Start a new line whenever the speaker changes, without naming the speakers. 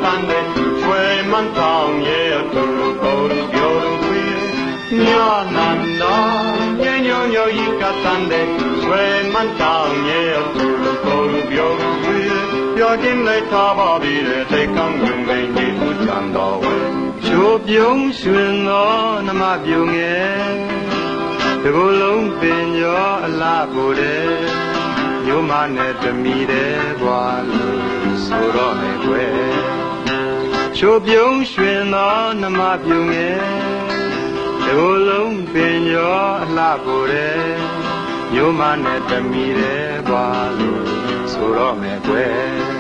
tande chwe man tang ye tu ko yo wi nya nan da ye nyo yi ka tande chwe man tang ye tu ko yo wi yo din lai ta ba bi de te kang wen wen ni tu chan da we chu byung shwen no na ma byung yeတကူလုံးပင်ရောအလားကိုတဲ့ညိုမနဲ့တမီတဲ့ဘွာလို့ဆိုတော့မယ်ကွယ်ချိုးပြုံးရွှင်သောနှမပြုံးရဲ့တကူလုံးပင်ရောအလားကိုတဲ့ညိုမနဲ့တမီတဲ့ဘွာလို့ဆိုတော့မယ်ကွယ်